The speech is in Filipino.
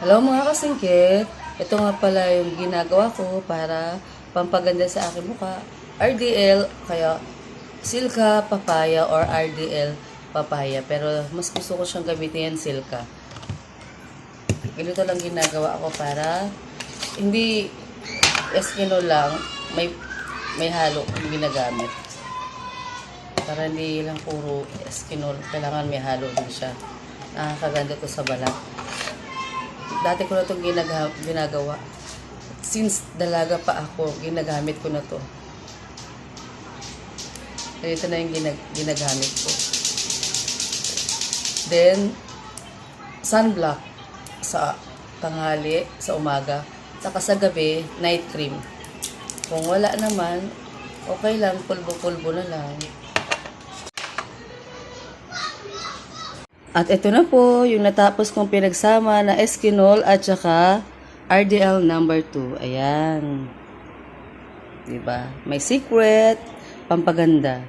Hello mga kasingkit, ito nga pala yung ginagawa ko para pampaganda sa aking mukha. RDL, kaya Silka Papaya or RDL Papaya. Pero mas gusto ko siyang gamitin yan Silka. Ganito lang ginagawa ko para hindi eskino lang, may halo yung ginagamit. Para hindi lang puro eskino, kailangan may halo din siya. Nakakaganda to sa balat. Dati ko na itong ginagawa. Since dalaga pa ako, ginagamit ko na to. Ito na yung ginagamit ko. Then, sunblock sa tanghali, sa umaga. Saka sa gabi, night cream. Kung wala naman, okay lang, pulbo-pulbo na lang. At ito na po yung natapos kong pinagsama na Eskinol at saka RDL number 2. Ayan. Diba? May secret, pampaganda.